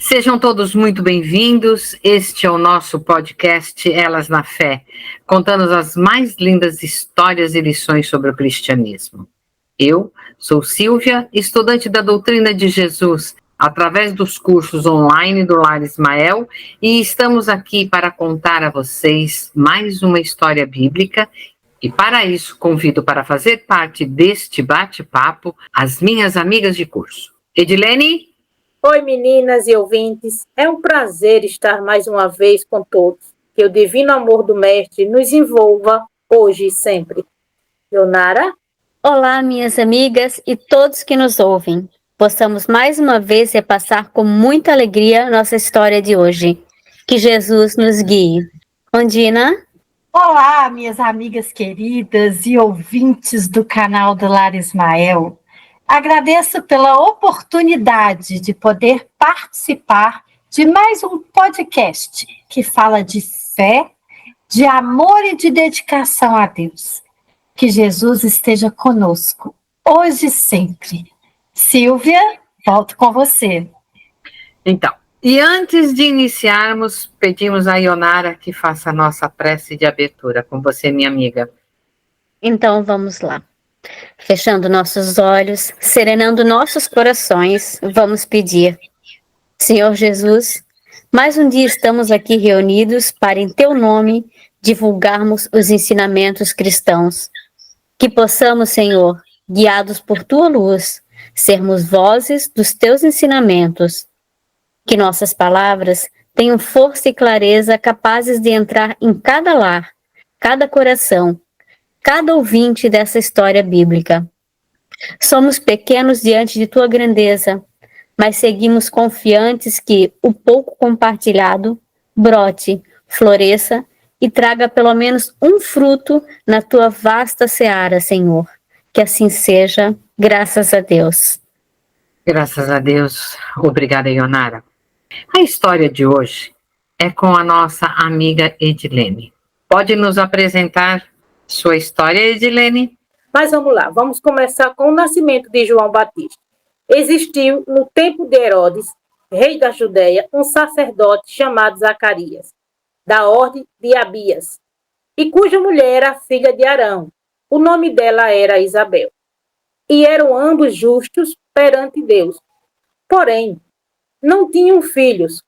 Sejam todos muito bem-vindos. Este é o nosso podcast Elas na Fé, contando as mais lindas histórias e lições sobre o cristianismo. Eu sou Silvia, estudante da doutrina de Jesus, através dos cursos online do Lar Ismael, e estamos aqui para contar a vocês mais uma história bíblica. E para isso, convido para fazer parte deste bate-papo as minhas amigas de curso. Edilene? Oi, meninas e ouvintes. É um prazer estar mais uma vez com todos. Que o divino amor do Mestre nos envolva hoje e sempre. Leonara? Olá, minhas amigas e todos que nos ouvem. Possamos mais uma vez repassar com muita alegria nossa história de hoje. Que Jesus nos guie. Ondina? Olá, minhas amigas queridas e ouvintes do canal do Lar Ismael. Agradeço pela oportunidade de poder participar de mais um podcast que fala de fé, de amor e de dedicação a Deus. Que Jesus esteja conosco, hoje e sempre. Silvia, volto com você. Então, e antes de iniciarmos, pedimos a Ionara que faça a nossa prece de abertura com você, minha amiga. Então vamos lá. Fechando nossos olhos, serenando nossos corações, vamos pedir. Senhor Jesus, mais um dia estamos aqui reunidos para, em Teu nome, divulgarmos os ensinamentos cristãos. Que possamos, Senhor, guiados por Tua luz, sermos vozes dos Teus ensinamentos. Que nossas palavras tenham força e clareza capazes de entrar em cada lar, cada coração, cada ouvinte dessa história bíblica. Somos pequenos diante de Tua grandeza, mas seguimos confiantes que o pouco compartilhado brote, floresça e traga pelo menos um fruto na Tua vasta seara, Senhor. Que assim seja, graças a Deus. Graças a Deus. Obrigada, Ionara. A história de hoje é com a nossa amiga Edilene. Pode nos apresentar sua história, Edilene? Mas vamos lá, vamos começar com o nascimento de João Batista. Existiu, no tempo de Herodes, rei da Judéia, um sacerdote chamado Zacarias, da ordem de Abias, e cuja mulher era filha de Arão. O nome dela era Isabel. E eram ambos justos perante Deus. Porém, não tinham filhos,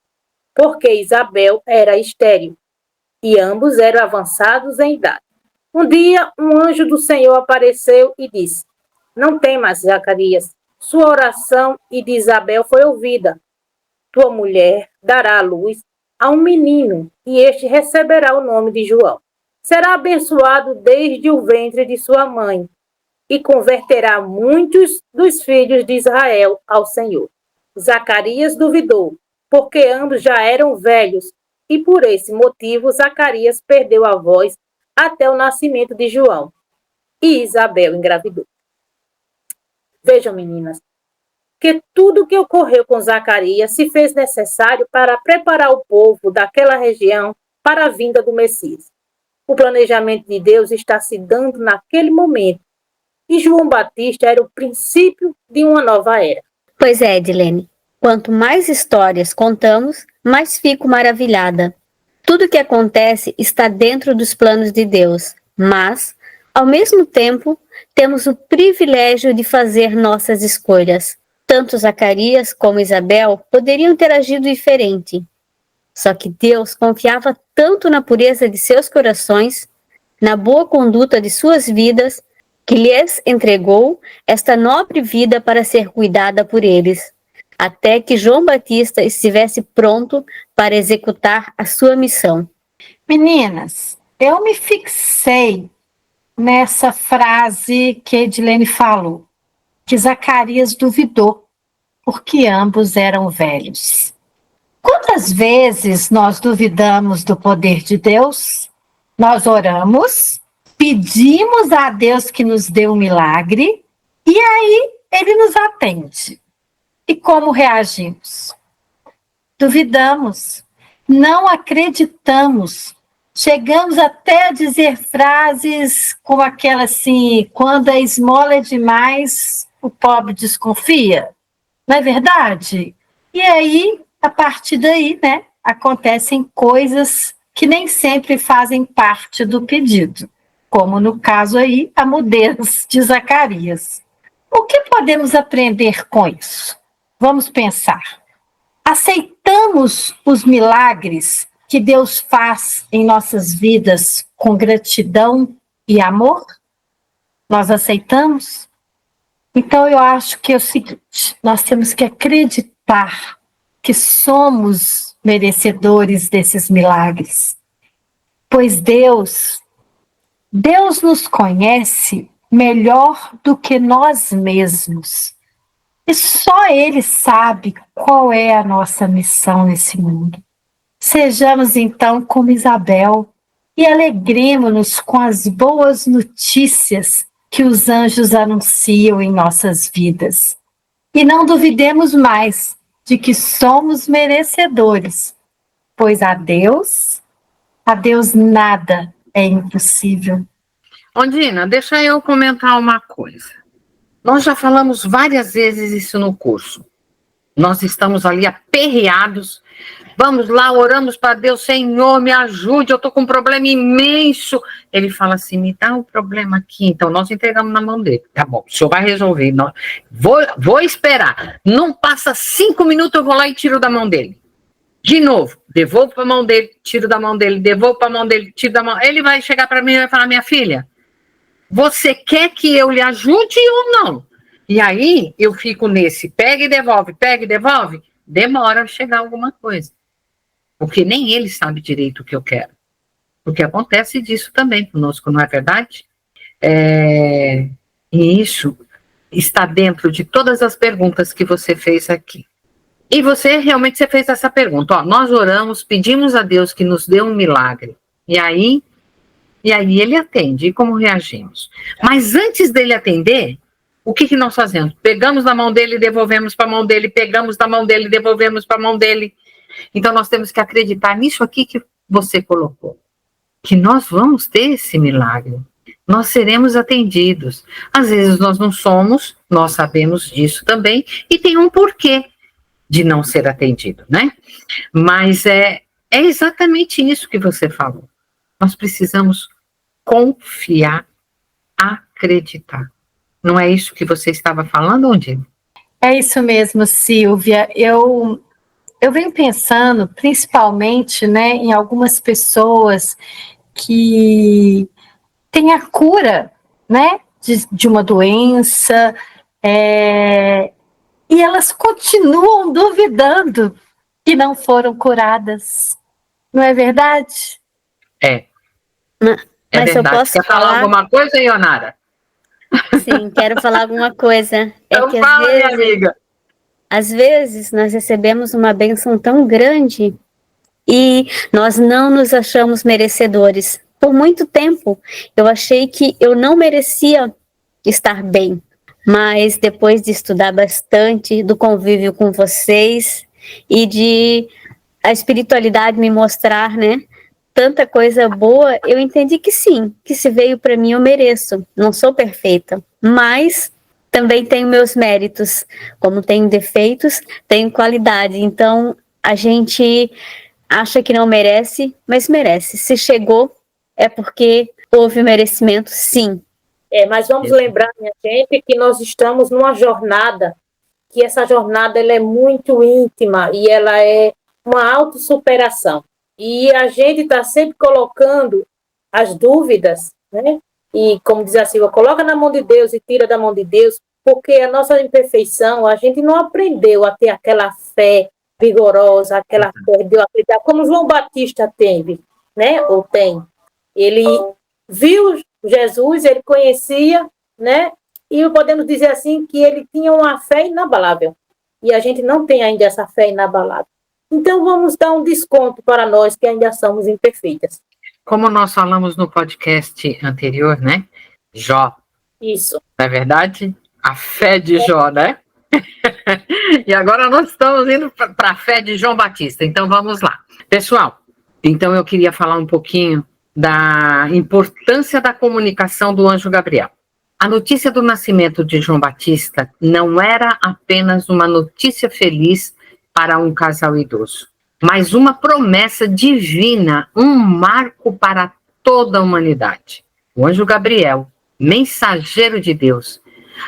porque Isabel era estéril, e ambos eram avançados em idade. Um dia, um anjo do Senhor apareceu e disse: Não temas, Zacarias, sua oração e de Isabel foi ouvida. Tua mulher dará à luz a um menino, e este receberá o nome de João. Será abençoado desde o ventre de sua mãe, e converterá muitos dos filhos de Israel ao Senhor. Zacarias duvidou, porque ambos já eram velhos, e por esse motivo Zacarias perdeu a voz até o nascimento de João, e Isabel engravidou. Vejam, meninas, que tudo o que ocorreu com Zacarias se fez necessário para preparar o povo daquela região para a vinda do Messias. O planejamento de Deus está se dando naquele momento, e João Batista era o princípio de uma nova era. Pois é, Edilene. Quanto mais histórias contamos, mais fico maravilhada. Tudo que acontece está dentro dos planos de Deus, mas, ao mesmo tempo, temos o privilégio de fazer nossas escolhas. Tanto Zacarias como Isabel poderiam ter agido diferente. Só que Deus confiava tanto na pureza de seus corações, na boa conduta de suas vidas, que lhes entregou esta nobre vida para ser cuidada por eles, até que João Batista estivesse pronto para executar a sua missão. Meninas, eu me fixei nessa frase que Edilene falou, que Zacarias duvidou, porque ambos eram velhos. Quantas vezes nós duvidamos do poder de Deus? Nós oramos, pedimos a Deus que nos dê um milagre, e aí Ele nos atende. E como reagimos? Duvidamos, não acreditamos, chegamos até a dizer frases como aquela assim: quando a esmola é demais, o pobre desconfia. Não é verdade? E aí a partir daí, né, acontecem coisas que nem sempre fazem parte do pedido, como no caso aí, a mudez de Zacarias. O que podemos aprender com isso? Vamos pensar. Aceitamos os milagres que Deus faz em nossas vidas com gratidão e amor? Nós aceitamos? Então eu acho que é o seguinte, nós temos que acreditar que somos merecedores desses milagres, pois Deus nos conhece melhor do que nós mesmos. E só Ele sabe qual é a nossa missão nesse mundo. Sejamos então como Isabel e alegremos-nos com as boas notícias que os anjos anunciam em nossas vidas. E não duvidemos mais de que somos merecedores, pois a Deus nada é impossível. Ondina, deixa eu comentar uma coisa. Nós já falamos várias vezes isso no curso. Nós estamos ali aperreados. Vamos lá, oramos para Deus, Senhor, me ajude, eu estou com um problema imenso. Ele fala assim, me dá o problema aqui. Então, nós entregamos na mão dele. Tá bom, o senhor vai resolver. Vou esperar. Não passa 5 minutos, eu vou lá e tiro da mão dele. De novo, devolvo para a mão dele, tiro da mão dele, devolvo para a mão dele, tiro da mão. Ele vai chegar para mim e vai falar, minha filha, você quer que eu lhe ajude ou não? E aí, eu fico nesse, pega e devolve, demora a chegar alguma coisa. Porque nem ele sabe direito o que eu quero. Porque acontece disso também conosco, não é verdade? E isso está dentro de todas as perguntas que você fez aqui. E você fez essa pergunta. Ó, nós oramos, pedimos a Deus que nos dê um milagre. E aí ele atende. E como reagimos? Mas antes dele atender, o que nós fazemos? Pegamos na mão dele e devolvemos para a mão dele, pegamos na mão dele e devolvemos para a mão dele. Então, nós temos que acreditar nisso aqui que você colocou, que nós vamos ter esse milagre, nós seremos atendidos. Às vezes nós não somos, nós sabemos disso também, e tem um porquê de não ser atendido, né? Mas é exatamente isso que você falou. Nós precisamos confiar, acreditar. Não é isso que você estava falando, Ondina? É isso mesmo, Silvia. Eu venho pensando, principalmente, né, em algumas pessoas que têm a cura, né, de uma doença, e elas continuam duvidando que não foram curadas. Não é verdade? É Mas verdade. eu posso Quer falar alguma coisa, Ionara? Sim, quero falar alguma coisa. Então fala, minha amiga. Às vezes nós recebemos uma bênção tão grande e nós não nos achamos merecedores. Por muito tempo eu achei que eu não merecia estar bem, mas depois de estudar bastante, do convívio com vocês e de a espiritualidade me mostrar, né, tanta coisa boa, eu entendi que sim, que se veio para mim eu mereço. Não sou perfeita, mas também tenho meus méritos. Como tenho defeitos, tenho qualidade. Então, a gente acha que não merece, mas merece. Se chegou, é porque houve merecimento, sim. Mas vamos lembrar, minha gente, que nós estamos numa jornada, que essa jornada ela é muito íntima e ela é uma autossuperação. E a gente está sempre colocando as dúvidas, né? E, como diz a Silvia, coloca na mão de Deus e tira da mão de Deus, porque a nossa imperfeição, a gente não aprendeu a ter aquela fé vigorosa, aquela fé de acreditar, como João Batista teve, né? Ou tem. Ele viu Jesus, ele conhecia, né? E podemos dizer assim que ele tinha uma fé inabalável. E a gente não tem ainda essa fé inabalável. Então, vamos dar um desconto para nós que ainda somos imperfeitas. Como nós falamos no podcast anterior, né? Jó. Isso. Não é verdade? A fé de Jó, né? E agora nós estamos indo para a fé de João Batista. Então, vamos lá. Pessoal, então eu queria falar um pouquinho da importância da comunicação do anjo Gabriel. A notícia do nascimento de João Batista não era apenas uma notícia feliz para um casal idoso, mas uma promessa divina, um marco para toda a humanidade. O anjo Gabriel, mensageiro de Deus,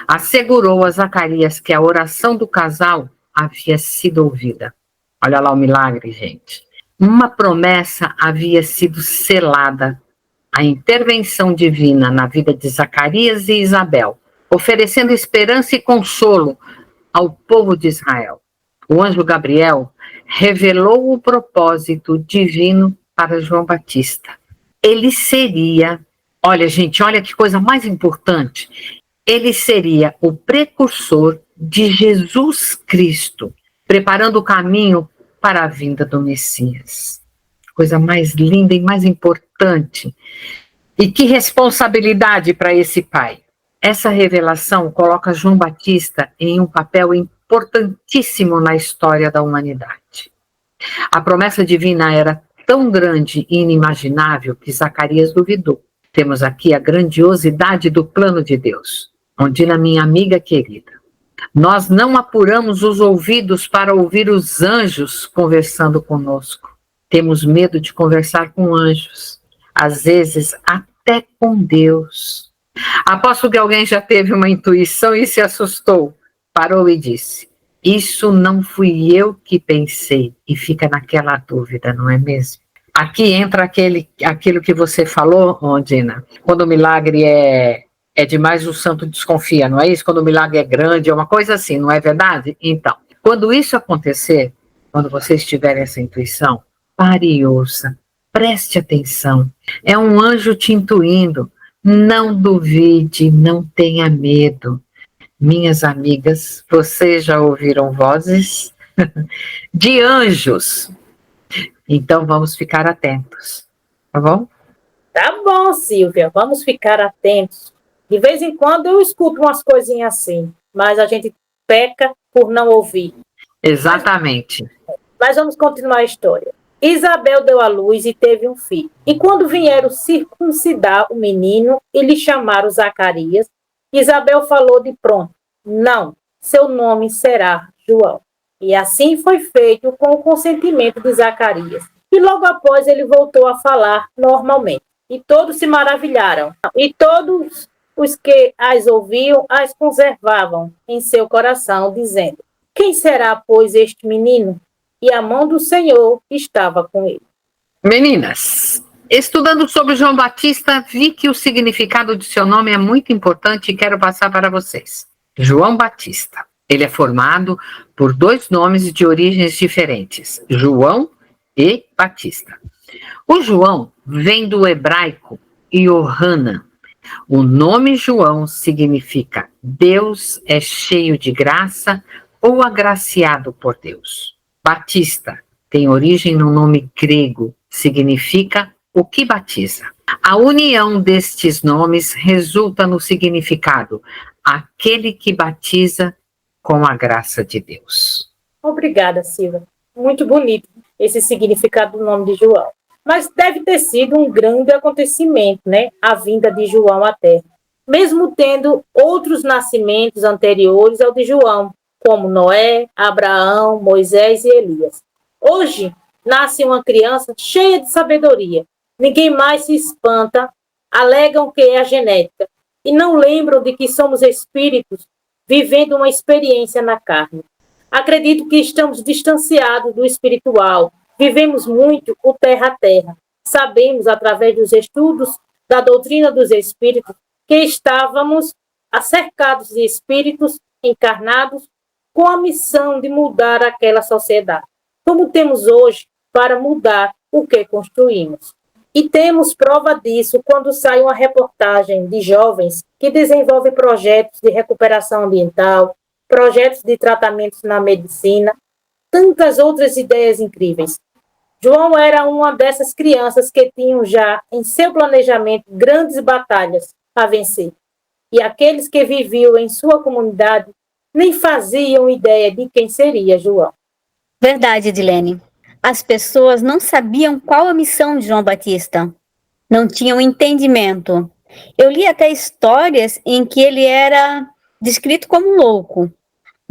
assegurou a Zacarias que a oração do casal havia sido ouvida. Olha lá o milagre, gente. Uma promessa havia sido selada, a intervenção divina na vida de Zacarias e Isabel, oferecendo esperança e consolo ao povo de Israel. O anjo Gabriel revelou o propósito divino para João Batista. Ele seria, olha gente, olha que coisa mais importante, ele seria o precursor de Jesus Cristo, preparando o caminho para a vinda do Messias. Coisa mais linda e mais importante. E que responsabilidade para esse pai. Essa revelação coloca João Batista em um papel importantíssimo na história da humanidade. A promessa divina era tão grande e inimaginável que Zacarias duvidou. Temos aqui a grandiosidade do plano de Deus. Ondina, minha amiga querida, nós não apuramos os ouvidos para ouvir os anjos conversando conosco. Temos medo de conversar com anjos, às vezes até com Deus. Aposto que alguém já teve uma intuição e se assustou, parou e disse: isso não fui eu que pensei, e fica naquela dúvida, não é mesmo? Aqui entra aquilo que você falou, Ondina, quando o milagre é demais, o santo desconfia, não é isso? Quando o milagre é grande, é uma coisa assim, não é verdade? Então, quando isso acontecer, quando vocês tiverem essa intuição, pare e ouça, preste atenção. É um anjo te intuindo. Não duvide, não tenha medo. Minhas amigas, vocês já ouviram vozes de anjos. Então, vamos ficar atentos, tá bom? Tá bom, Silvia, vamos ficar atentos. De vez em quando eu escuto umas coisinhas assim, mas a gente peca por não ouvir. Exatamente. Mas vamos continuar a história. Isabel deu à luz e teve um filho. E quando vieram circuncidar o menino e lhe chamaram Zacarias, Isabel falou de pronto: não, seu nome será João. E assim foi feito com o consentimento de Zacarias. E logo após ele voltou a falar normalmente. E todos se maravilharam. E todos os que as ouviam as conservavam em seu coração, dizendo: quem será, pois, este menino? E a mão do Senhor estava com ele. Meninas, estudando sobre João Batista, vi que o significado de seu nome é muito importante e quero passar para vocês. João Batista. Ele é formado por dois nomes de origens diferentes, João e Batista. O João vem do hebraico Yohanan. O nome João significa Deus é cheio de graça ou agraciado por Deus. Batista tem origem no nome grego, significa o que batiza. A união destes nomes resulta no significado aquele que batiza com a graça de Deus. Obrigada, Silvia. Muito bonito esse significado do nome de João. Mas deve ter sido um grande acontecimento, né? A vinda de João à Terra. Mesmo tendo outros nascimentos anteriores ao de João, como Noé, Abraão, Moisés e Elias. Hoje, nasce uma criança cheia de sabedoria. Ninguém mais se espanta, alegam que é a genética e não lembram de que somos espíritos vivendo uma experiência na carne. Acredito que estamos distanciados do espiritual, vivemos muito o terra a terra. Sabemos, através dos estudos da doutrina dos espíritos, que estávamos acercados de espíritos encarnados com a missão de mudar aquela sociedade, como temos hoje para mudar o que construímos. E temos prova disso quando sai uma reportagem de jovens que desenvolvem projetos de recuperação ambiental, projetos de tratamentos na medicina, tantas outras ideias incríveis. João era uma dessas crianças que tinham já em seu planejamento grandes batalhas a vencer. E aqueles que viviam em sua comunidade nem faziam ideia de quem seria João. Verdade, Edilene. As pessoas não sabiam qual a missão de João Batista. Não tinham entendimento. Eu li até histórias em que ele era descrito como louco.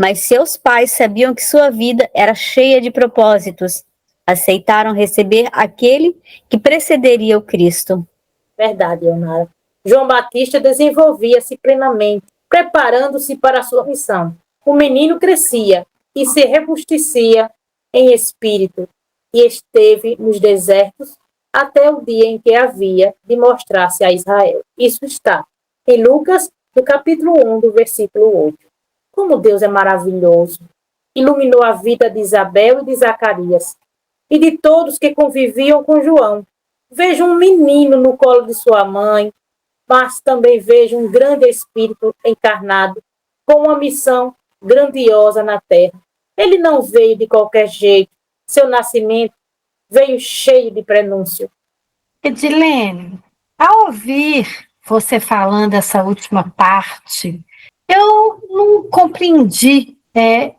mas seus pais sabiam que sua vida era cheia de propósitos. Aceitaram receber aquele que precederia o Cristo. Verdade, Leonara. João Batista desenvolvia-se plenamente, preparando-se para a sua missão. O menino crescia e se robustecia em espírito, e esteve nos desertos até o dia em que havia de mostrar-se a Israel. Isso está em Lucas, no capítulo 1, do versículo 8. Como Deus é maravilhoso! Iluminou a vida de Isabel e de Zacarias, e de todos que conviviam com João. Vejo um menino no colo de sua mãe, mas também vejo um grande espírito encarnado, com uma missão grandiosa na terra. Ele não veio de qualquer jeito. Seu nascimento veio cheio de prenúncio. Edilene, ao ouvir você falando essa última parte, eu não compreendi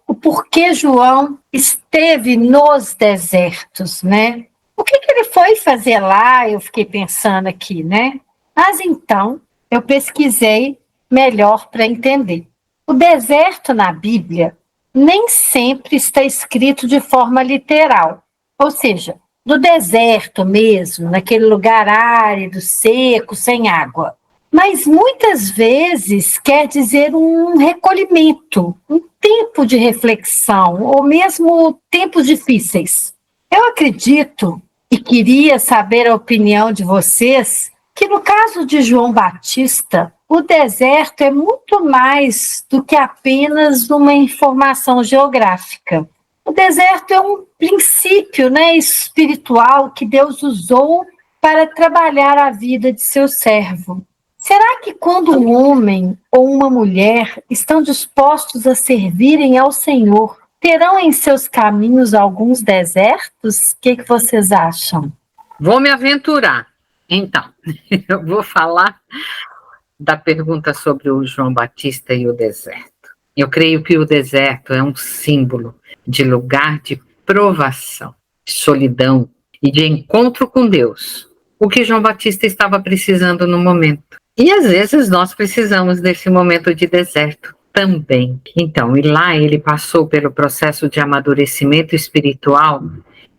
o porquê João esteve nos desertos, né? O que ele foi fazer lá? Eu fiquei pensando aqui, né? Mas então, eu pesquisei melhor para entender. O deserto na Bíblia nem sempre está escrito de forma literal. Ou seja, no deserto mesmo, naquele lugar árido, seco, sem água. Mas muitas vezes quer dizer um recolhimento, um tempo de reflexão, ou mesmo tempos difíceis. Eu acredito e queria saber a opinião de vocês que no caso de João Batista, o deserto é muito mais do que apenas uma informação geográfica. O deserto é um princípio, né, espiritual que Deus usou para trabalhar a vida de seu servo. Será que quando um homem ou uma mulher estão dispostos a servirem ao Senhor, terão em seus caminhos alguns desertos? O que vocês acham? Vou me aventurar. Então, eu vou falar da pergunta sobre o João Batista e o deserto. Eu creio que o deserto é um símbolo de lugar de provação, de solidão e de encontro com Deus. O que João Batista estava precisando no momento. E às vezes nós precisamos desse momento de deserto também. Então, e lá ele passou pelo processo de amadurecimento espiritual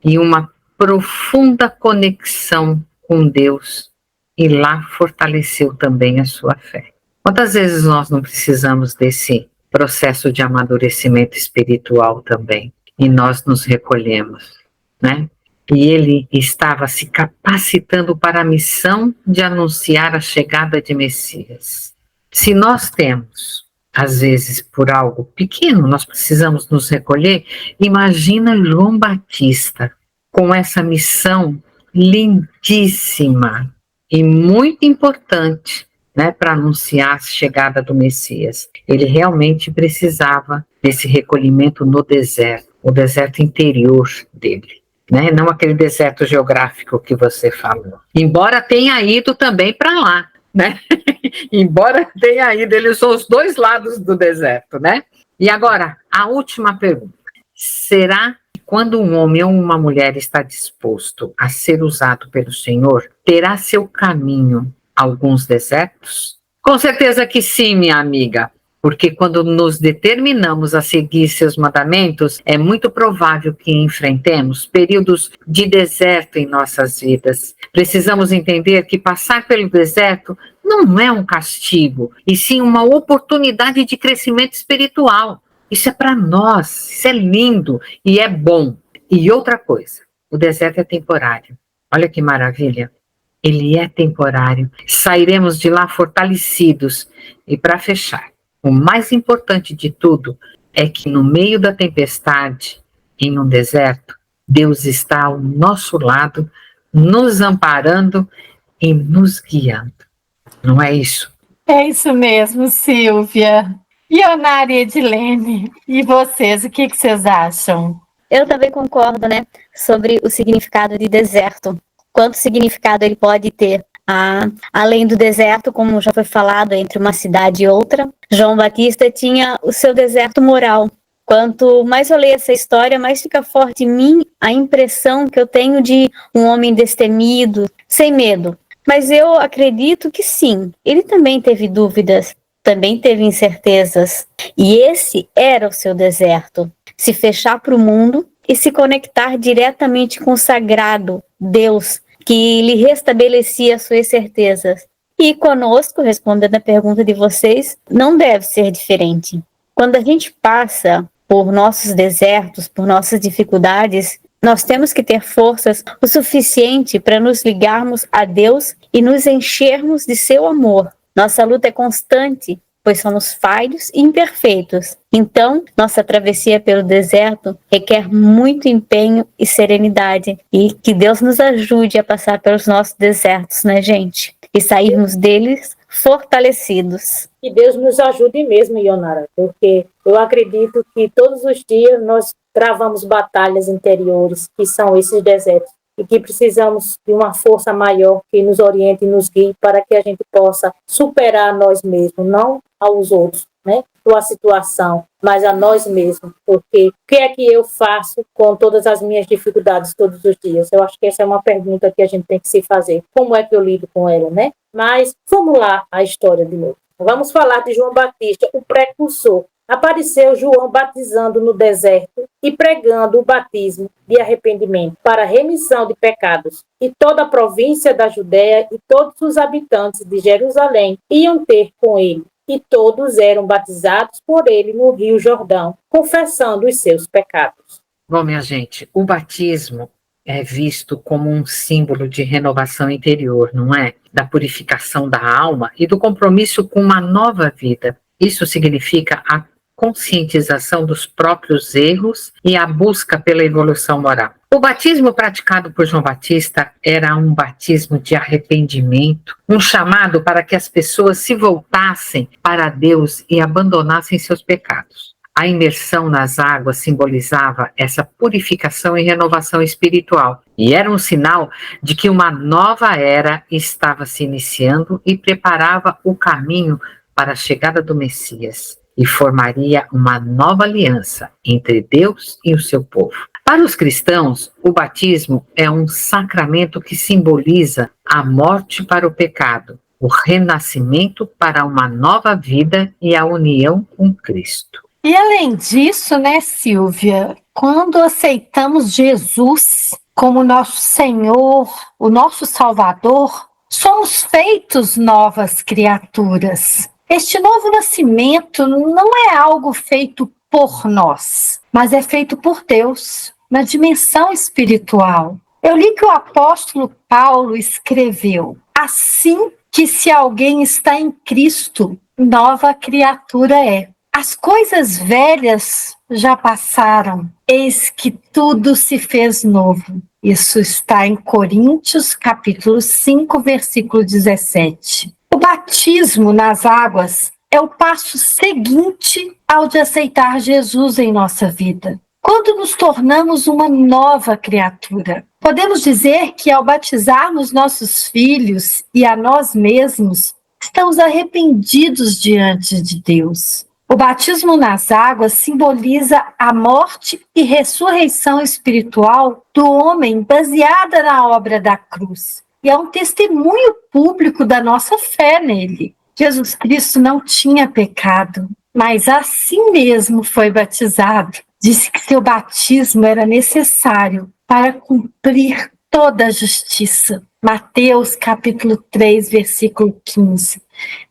e uma profunda conexão com Deus, e lá fortaleceu também a sua fé. Quantas vezes nós não precisamos desse processo de amadurecimento espiritual também, e nós nos recolhemos, né? E ele estava se capacitando para a missão de anunciar a chegada de Messias. Se nós temos, às vezes, por algo pequeno, nós precisamos nos recolher, imagina João Batista com essa missão lindíssima e muito importante, né, para anunciar a chegada do Messias. Ele realmente precisava desse recolhimento no deserto, o deserto interior dele, né, não aquele deserto geográfico que você falou. Embora tenha ido também para lá, né? Embora tenha ido, eles são os dois lados do deserto, né? E agora, a última pergunta. Será quando um homem ou uma mulher está disposto a ser usado pelo Senhor, terá seu caminho alguns desertos? Com certeza que sim, minha amiga, porque quando nos determinamos a seguir seus mandamentos, é muito provável que enfrentemos períodos de deserto em nossas vidas. Precisamos entender que passar pelo deserto não é um castigo, e sim uma oportunidade de crescimento espiritual. Isso é para nós, isso é lindo e é bom. E outra coisa, o deserto é temporário. Olha que maravilha. Ele é temporário. Sairemos de lá fortalecidos. E para fechar, o mais importante de tudo é que no meio da tempestade, em um deserto, Deus está ao nosso lado, nos amparando e nos guiando. Não é isso? É isso mesmo, Silvia. Ionara e Edilene, e vocês, o que vocês acham? Eu também concordo, né, sobre o significado de deserto. Quanto significado ele pode ter, além do deserto, como já foi falado, entre uma cidade e outra. João Batista tinha o seu deserto moral. Quanto mais eu leio essa história, mais fica forte em mim a impressão que eu tenho de um homem destemido, sem medo. Mas eu acredito que sim, ele também teve dúvidas. também teve incertezas. E esse era o seu deserto. Se fechar para o mundo e se conectar diretamente com o sagrado, Deus, que lhe restabelecia suas certezas. E conosco, respondendo a pergunta de vocês, não deve ser diferente. Quando a gente passa por nossos desertos, por nossas dificuldades, nós temos que ter forças o suficiente para nos ligarmos a Deus e nos enchermos de seu amor. Nossa luta é constante, pois somos falhos e imperfeitos. Então, nossa travessia pelo deserto requer muito empenho e serenidade. E que Deus nos ajude a passar pelos nossos desertos, né, gente? E sairmos deles fortalecidos. Que Deus nos ajude mesmo, Ionara, porque eu acredito que todos os dias nós travamos batalhas interiores, que são esses desertos, e que precisamos de uma força maior que nos oriente e nos guie para que a gente possa superar nós mesmos, não aos outros, né? A situação, mas a nós mesmos, porque o que é que eu faço com todas as minhas dificuldades todos os dias? Eu acho que essa é uma pergunta que a gente tem que se fazer. Como é que eu lido com ela, né? Mas vamos lá a história de novo. Vamos falar de João Batista, o precursor. Apareceu João batizando no deserto e pregando o batismo de arrependimento para a remissão de pecados. E toda a província da Judéia e todos os habitantes de Jerusalém iam ter com ele. E todos eram batizados por ele no Rio Jordão, confessando os seus pecados. Bom, minha gente, o batismo é visto como um símbolo de renovação interior, não é? Da purificação da alma e do compromisso com uma nova vida. Isso significa a conscientização dos próprios erros e a busca pela evolução moral. O batismo praticado por João Batista era um batismo de arrependimento, um chamado para que as pessoas se voltassem para Deus e abandonassem seus pecados. A imersão nas águas simbolizava essa purificação e renovação espiritual, e era um sinal de que uma nova era estava se iniciando e preparava o caminho para a chegada do Messias, e formaria uma nova aliança entre Deus e o seu povo. Para os cristãos, o batismo é um sacramento que simboliza a morte para o pecado, o renascimento para uma nova vida e a união com Cristo. E além disso, né, Silvia, quando aceitamos Jesus como nosso Senhor, o nosso Salvador, somos feitos novas criaturas. Este novo nascimento não é algo feito por nós, mas é feito por Deus, na dimensão espiritual. Eu li que o apóstolo Paulo escreveu: assim que se alguém está em Cristo, nova criatura é. As coisas velhas já passaram, eis que tudo se fez novo. Isso está em Coríntios, capítulo 5, versículo 17. O batismo nas águas é o passo seguinte ao de aceitar Jesus em nossa vida. Quando nos tornamos uma nova criatura, podemos dizer que ao batizarmos nossos filhos e a nós mesmos, estamos arrependidos diante de Deus. O batismo nas águas simboliza a morte e ressurreição espiritual do homem baseada na obra da cruz. E é um testemunho público da nossa fé nele. Jesus Cristo não tinha pecado, mas assim mesmo foi batizado. Disse que seu batismo era necessário para cumprir toda a justiça. Mateus capítulo 3, versículo 15.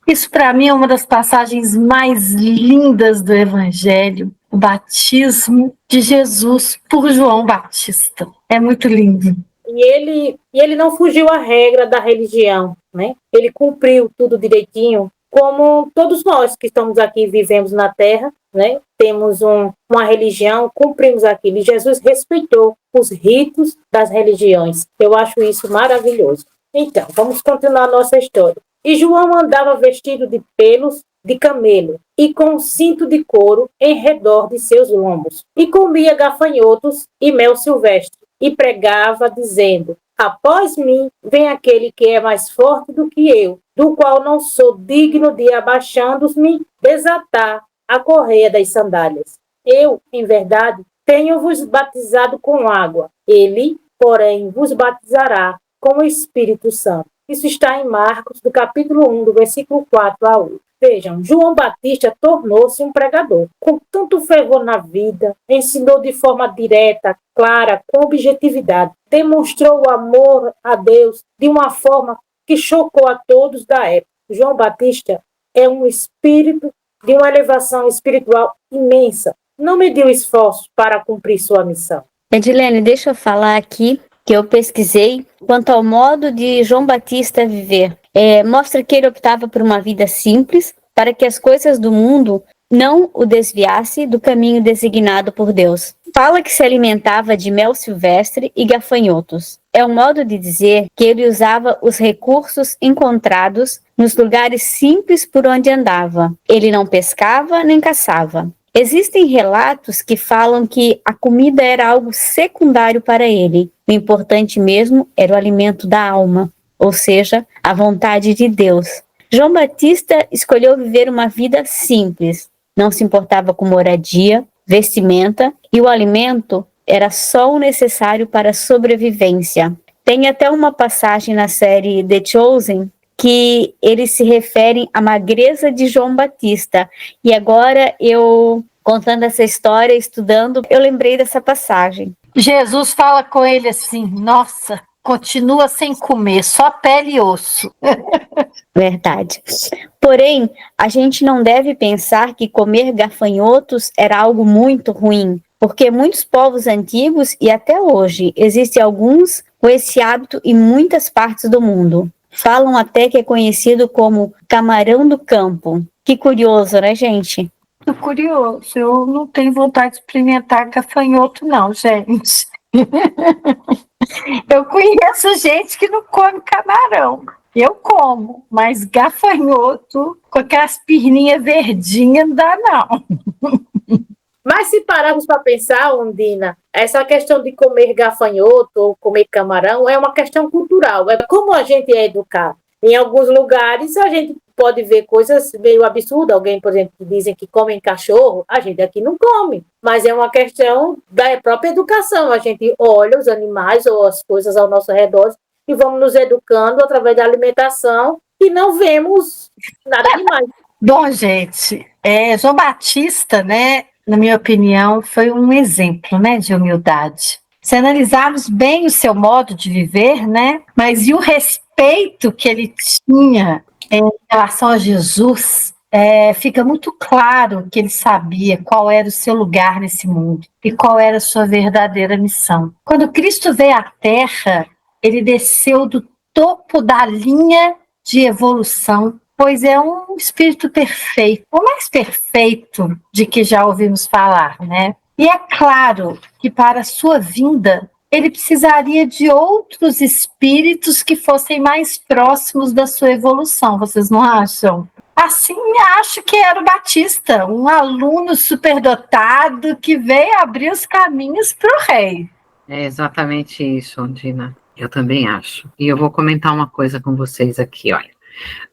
Isso para mim é uma das passagens mais lindas do Evangelho, o batismo de Jesus por João Batista. É muito lindo. E ele não fugiu à regra da religião, né? Ele cumpriu tudo direitinho, como todos nós que estamos aqui, vivemos na Terra, né? Temos uma religião, cumprimos aquilo. E Jesus respeitou os ritos das religiões. Eu acho isso maravilhoso. Então, vamos continuar a nossa história. E João andava vestido de pelos de camelo e com um cinto de couro em redor de seus lombos. E comia gafanhotos e mel silvestre. E pregava, dizendo: após mim vem aquele que é mais forte do que eu, do qual não sou digno de, abaixando-me, desatar a correia das sandálias. Eu, em verdade, tenho-vos batizado com água. Ele, porém, vos batizará com o Espírito Santo. Isso está em Marcos, do capítulo 1, do versículo 4 a 8. Vejam, João Batista tornou-se um pregador. Com tanto fervor na vida, ensinou de forma direta, clara, com objetividade. Demonstrou o amor a Deus de uma forma que chocou a todos da época. João Batista é um espírito de uma elevação espiritual imensa. Não mediu esforços para cumprir sua missão. Edilene, deixa eu falar aqui que eu pesquisei quanto ao modo de João Batista viver. Mostra que ele optava por uma vida simples para que as coisas do mundo não o desviasse do caminho designado por Deus. Fala que se alimentava de mel silvestre e gafanhotos. É um modo de dizer que ele usava os recursos encontrados nos lugares simples por onde andava. Ele não pescava nem caçava. Existem relatos que falam que a comida era algo secundário para ele. O importante mesmo era o alimento da alma, ou seja, a vontade de Deus. João Batista escolheu viver uma vida simples. Não se importava com moradia, vestimenta, e o alimento era só o necessário para a sobrevivência. Tem até uma passagem na série The Chosen que eles se referem à magreza de João Batista. E agora eu, contando essa história, estudando, eu lembrei dessa passagem. Jesus fala com ele assim, nossa, continua sem comer, só pele e osso. Verdade. Porém, a gente não deve pensar que comer gafanhotos era algo muito ruim, porque muitos povos antigos e até hoje existem alguns com esse hábito em muitas partes do mundo. Falam até que é conhecido como camarão do campo. Que curioso, né, gente? Tô curioso, eu não tenho vontade de experimentar gafanhoto não, gente. Eu conheço gente que não come camarão. Eu como, mas gafanhoto com aquelas perninhas verdinhas não dá não. Mas se pararmos para pensar, Ondina, essa questão de comer gafanhoto ou comer camarão é uma questão cultural. É como a gente é educado. Em alguns lugares a gente pode ver coisas meio absurdas. Alguém, por exemplo, que dizem que comem cachorro, a gente aqui não come. Mas é uma questão da própria educação. A gente olha os animais ou as coisas ao nosso redor e vamos nos educando através da alimentação e não vemos nada demais. Bom, gente, João Batista, né, na minha opinião, foi um exemplo, né, de humildade. Se analisarmos bem o seu modo de viver, né, mas e o respeito que ele tinha em relação a Jesus, fica muito claro que ele sabia qual era o seu lugar nesse mundo e qual era a sua verdadeira missão. Quando Cristo veio à Terra, ele desceu do topo da linha de evolução, pois é um espírito perfeito, o mais perfeito de que já ouvimos falar, né? E é claro que para a sua vinda, ele precisaria de outros espíritos que fossem mais próximos da sua evolução, vocês não acham? Assim, acho que era o Batista, um aluno superdotado que veio abrir os caminhos para o rei. É exatamente isso, Ondina. Eu também acho. E eu vou comentar uma coisa com vocês aqui, olha.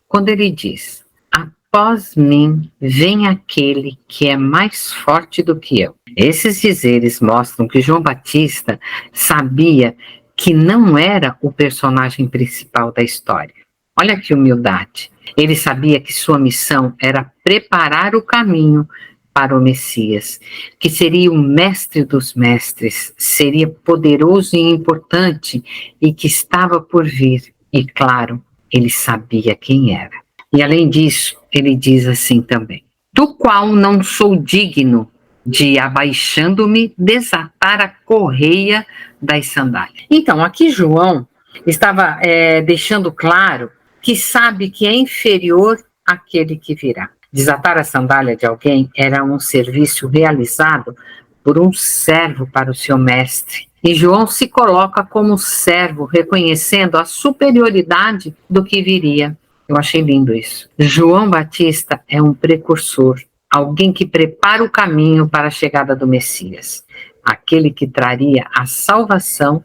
Quando ele diz, após mim vem aquele que é mais forte do que eu. Esses dizeres mostram que João Batista sabia que não era o personagem principal da história. Olha que humildade. Ele sabia que sua missão era preparar o caminho para o Messias, que seria o mestre dos mestres, seria poderoso e importante e que estava por vir. E claro, ele sabia quem era. E além disso, ele diz assim também, do qual não sou digno de, abaixando-me, desatar a correia das sandálias. Então, aqui João estava deixando claro que sabe que é inferior àquele que virá. Desatar a sandália de alguém era um serviço realizado por um servo para o seu mestre. E João se coloca como servo, reconhecendo a superioridade do que viria. Eu achei lindo isso. João Batista é um precursor, alguém que prepara o caminho para a chegada do Messias, aquele que traria a salvação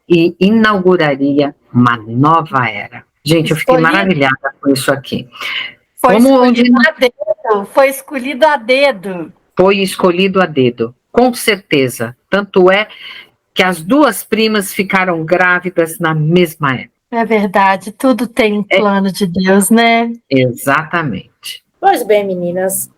e inauguraria uma nova era. Gente, eu fiquei maravilhada com isso aqui. Foi escolhido a dedo. Foi escolhido a dedo, com certeza. Tanto é que as duas primas ficaram grávidas na mesma época. É verdade, tudo tem um plano de Deus, né? Exatamente. Pois bem, meninas,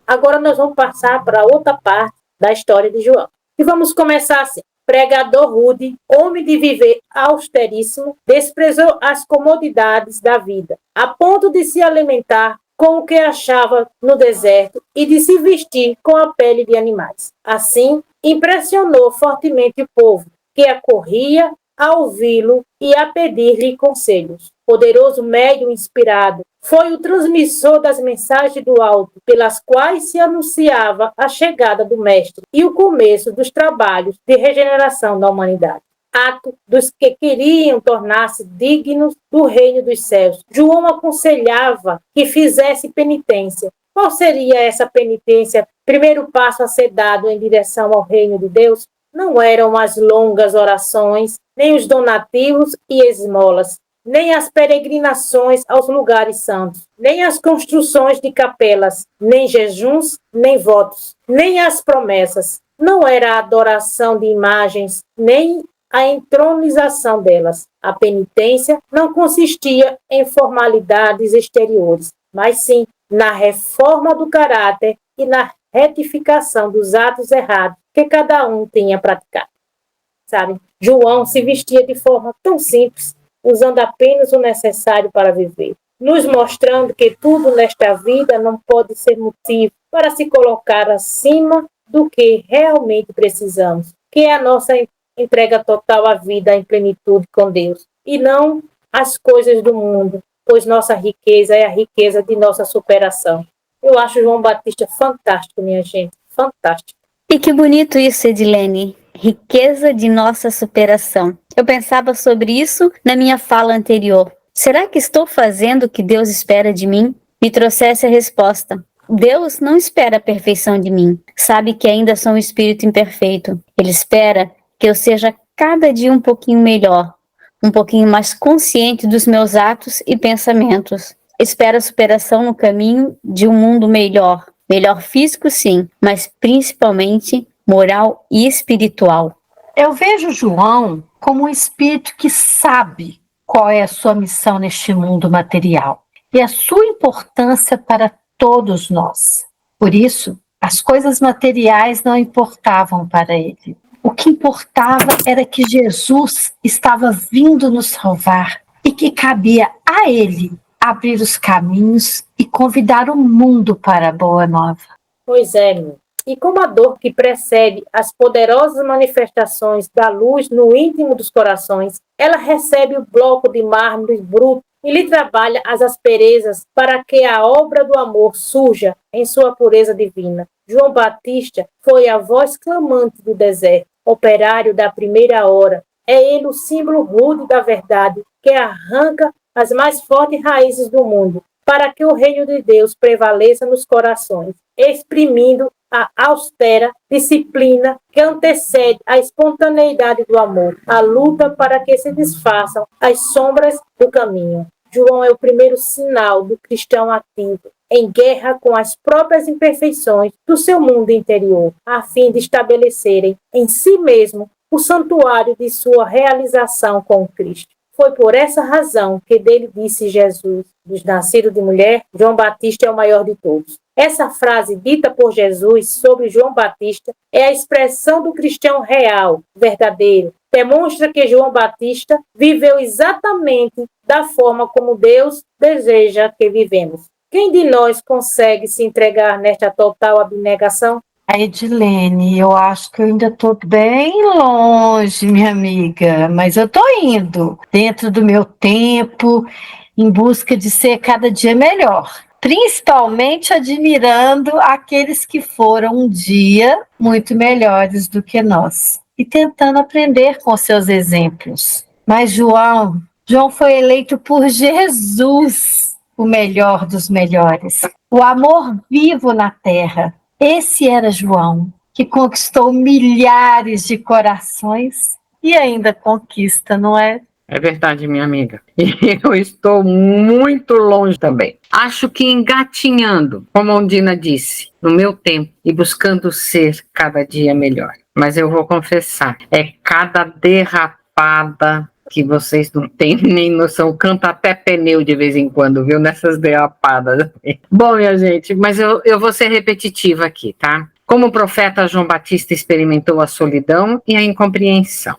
agora nós vamos passar para outra parte da história de João. E vamos começar assim. Pregador rude, homem de viver austeríssimo, desprezou as comodidades da vida, a ponto de se alimentar com o que achava no deserto e de se vestir com a pele de animais. Assim, impressionou fortemente o povo, que acorria a ouvi-lo e a pedir-lhe conselhos. Poderoso médium inspirado, foi o transmissor das mensagens do alto, pelas quais se anunciava a chegada do Mestre e o começo dos trabalhos de regeneração da humanidade. Ato dos que queriam tornar-se dignos do reino dos céus. João aconselhava que fizesse penitência. Qual seria essa penitência? Primeiro passo a ser dado em direção ao reino de Deus? Não eram as longas orações, nem os donativos e esmolas, nem as peregrinações aos lugares santos, nem as construções de capelas, nem jejuns, nem votos, nem as promessas. Não era a adoração de imagens, nem a entronização delas. A penitência não consistia em formalidades exteriores, mas sim na reforma do caráter e na retificação dos atos errados que cada um tinha praticado. Sabe? João se vestia de forma tão simples, usando apenas o necessário para viver, nos mostrando que tudo nesta vida não pode ser motivo para se colocar acima do que realmente precisamos, que é a nossa entrega total à vida em plenitude com Deus, e não as coisas do mundo, pois nossa riqueza é a riqueza de nossa superação. Eu acho João Batista fantástico, minha gente, fantástico. E que bonito isso, Edilene. Riqueza de nossa superação. Eu pensava sobre isso na minha fala anterior. Será que estou fazendo o que Deus espera de mim? Me trouxesse a resposta. Deus não espera a perfeição de mim. Sabe que ainda sou um espírito imperfeito. Ele espera que eu seja cada dia um pouquinho melhor, um pouquinho mais consciente dos meus atos e pensamentos. Espera a superação no caminho de um mundo melhor. Melhor físico, sim, mas principalmente moral e espiritual. Eu vejo João como um espírito que sabe qual é a sua missão neste mundo material e a sua importância para todos nós. Por isso, as coisas materiais não importavam para ele. O que importava era que Jesus estava vindo nos salvar e que cabia a ele abrir os caminhos e convidar o mundo para a boa nova. Pois é, meu. E como a dor que precede as poderosas manifestações da luz no íntimo dos corações, ela recebe o bloco de mármore bruto e lhe trabalha as asperezas para que a obra do amor surja em sua pureza divina. João Batista foi a voz clamante do deserto, operário da primeira hora. É ele o símbolo rude da verdade que arranca as mais fortes raízes do mundo, para que o reino de Deus prevaleça nos corações, exprimindo a austera disciplina que antecede a espontaneidade do amor, a luta para que se desfaçam as sombras do caminho. João é o primeiro sinal do cristão ativo, em guerra com as próprias imperfeições do seu mundo interior, a fim de estabelecerem em si mesmo o santuário de sua realização com Cristo. Foi por essa razão que dele disse Jesus, dos nascidos de mulher, João Batista é o maior de todos. Essa frase dita por Jesus sobre João Batista é a expressão do cristão real, verdadeiro. Demonstra que João Batista viveu exatamente da forma como Deus deseja que vivemos. Quem de nós consegue se entregar nesta total abnegação? A Edilene, eu acho que eu ainda estou bem longe, minha amiga, mas eu estou indo dentro do meu tempo, em busca de ser cada dia melhor, principalmente admirando aqueles que foram um dia muito melhores do que nós e tentando aprender com seus exemplos. Mas João foi eleito por Jesus, o melhor dos melhores, o amor vivo na terra. Esse era João, que conquistou milhares de corações e ainda conquista, não é? É verdade, minha amiga. E eu estou muito longe também. Acho que engatinhando, como a Ondina disse, no meu tempo e buscando ser cada dia melhor. Mas eu vou confessar, é cada derrapada que vocês não têm nem noção, canta até pneu de vez em quando, viu, nessas derrapadas. Bom, minha gente, mas eu vou ser repetitiva aqui, tá? Como o profeta João Batista experimentou a solidão e a incompreensão.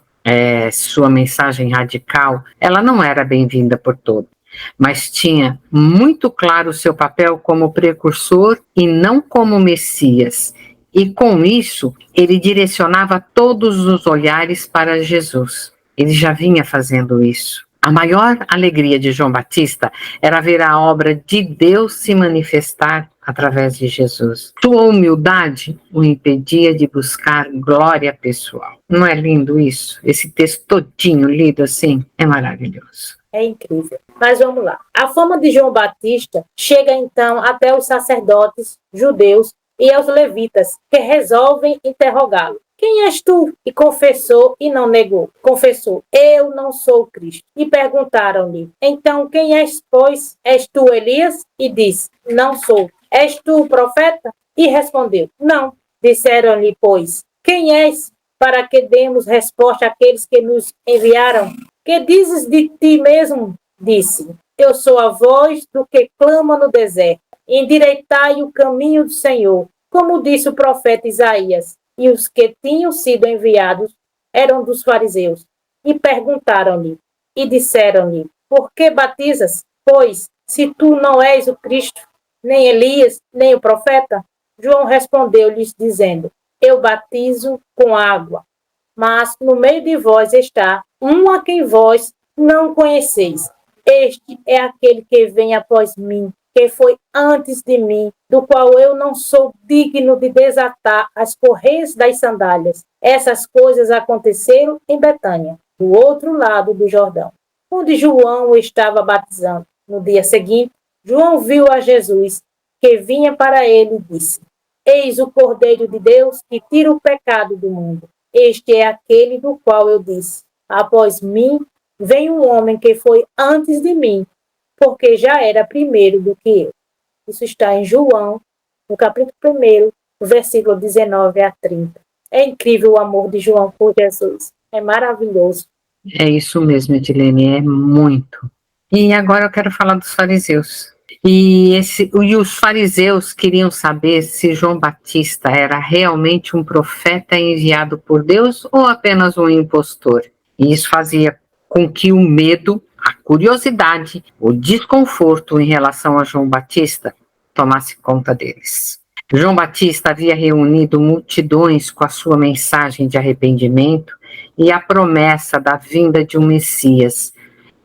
Sua mensagem radical, ela não era bem-vinda por todos, mas tinha muito claro o seu papel como precursor e não como Messias. E com isso, ele direcionava todos os olhares para Jesus. Ele já vinha fazendo isso. A maior alegria de João Batista era ver a obra de Deus se manifestar através de Jesus. Sua humildade o impedia de buscar glória pessoal. Não é lindo isso? Esse texto todinho lido assim é maravilhoso. É incrível. Mas vamos lá. A fama de João Batista chega então até os sacerdotes judeus e aos levitas, que resolvem interrogá-lo. Quem és tu? E confessou e não negou. Confessou, eu não sou o Cristo. E perguntaram-lhe, então quem és, pois? És tu Elias? E disse, não sou. És tu o profeta? E respondeu, não. Disseram-lhe, pois, quem és? Para que demos resposta àqueles que nos enviaram. Que dizes de ti mesmo? Disse, eu sou a voz do que clama no deserto. Endireitai o caminho do Senhor, como disse o profeta Isaías. E os que tinham sido enviados eram dos fariseus. E perguntaram-lhe, e disseram-lhe, por que batizas? Pois, se tu não és o Cristo, nem Elias, nem o profeta. João respondeu-lhes, dizendo, eu batizo com água, mas no meio de vós está um a quem vós não conheceis. Este é aquele que vem após mim, que foi antes de mim, do qual eu não sou digno de desatar as correias das sandálias. Essas coisas aconteceram em Betânia, do outro lado do Jordão, onde João estava batizando. No dia seguinte, João viu a Jesus, que vinha para ele e disse, eis o Cordeiro de Deus que tira o pecado do mundo. Este é aquele do qual eu disse, após mim vem um homem que foi antes de mim, porque já era primeiro do que eu. Isso está em João, no capítulo 1, versículo 19 a 30. É incrível o amor de João por Jesus. É maravilhoso. É isso mesmo, Edilene, é muito. E agora eu quero falar dos fariseus. E os fariseus queriam saber se João Batista era realmente um profeta enviado por Deus ou apenas um impostor. E isso fazia com que o medo, a curiosidade, o desconforto em relação a João Batista tomasse conta deles. João Batista havia reunido multidões com a sua mensagem de arrependimento e a promessa da vinda de um Messias.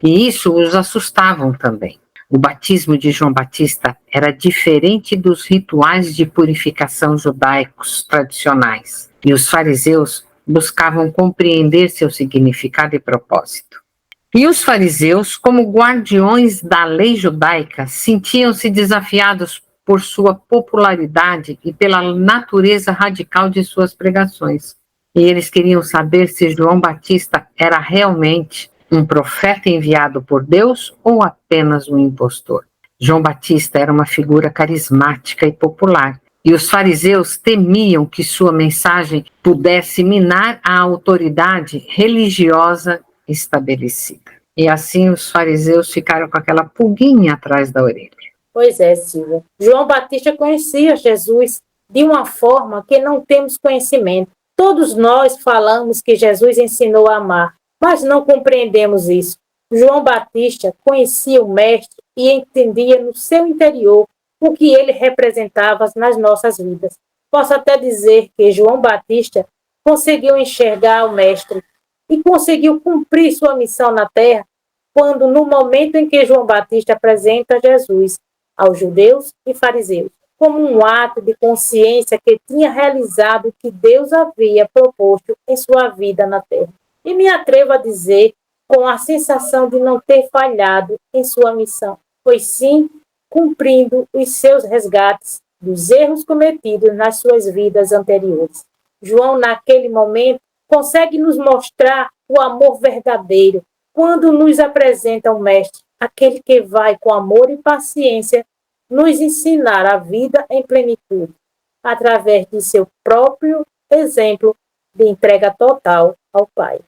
E isso os assustava também. O batismo de João Batista era diferente dos rituais de purificação judaicos tradicionais. E os fariseus buscavam compreender seu significado e propósito. E os fariseus, como guardiões da lei judaica, sentiam-se desafiados por sua popularidade e pela natureza radical de suas pregações. E eles queriam saber se João Batista era realmente um profeta enviado por Deus ou apenas um impostor. João Batista era uma figura carismática e popular, e os fariseus temiam que sua mensagem pudesse minar a autoridade religiosa estabelecida. E assim os fariseus ficaram com aquela pulguinha atrás da orelha. Pois é, Silvia. João Batista conhecia Jesus de uma forma que não temos conhecimento. Todos nós falamos que Jesus ensinou a amar, mas não compreendemos isso. João Batista conhecia o Mestre e entendia no seu interior o que ele representava nas nossas vidas. Posso até dizer que João Batista conseguiu enxergar o Mestre e conseguiu cumprir sua missão na terra quando, no momento em que João Batista apresenta Jesus aos judeus e fariseus, como um ato de consciência que tinha realizado o que Deus havia proposto em sua vida na terra. E me atrevo a dizer com a sensação de não ter falhado em sua missão, pois sim, cumprindo os seus resgates dos erros cometidos nas suas vidas anteriores. João, naquele momento, consegue nos mostrar o amor verdadeiro quando nos apresenta o Mestre, aquele que vai com amor e paciência nos ensinar a vida em plenitude, através de seu próprio exemplo de entrega total ao Pai.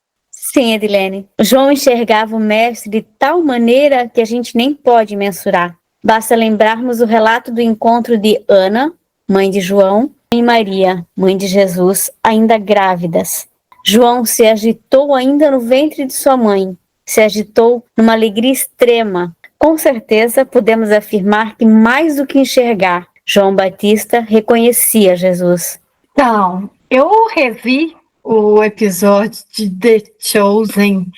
Sim, Edilene. João enxergava o mestre de tal maneira que a gente nem pode mensurar. Basta lembrarmos o relato do encontro de Ana, mãe de João, e Maria, mãe de Jesus, ainda grávidas. João se agitou ainda no ventre de sua mãe, se agitou numa alegria extrema. Com certeza podemos afirmar que mais do que enxergar, João Batista reconhecia Jesus. Então, eu revi o episódio de The Chosen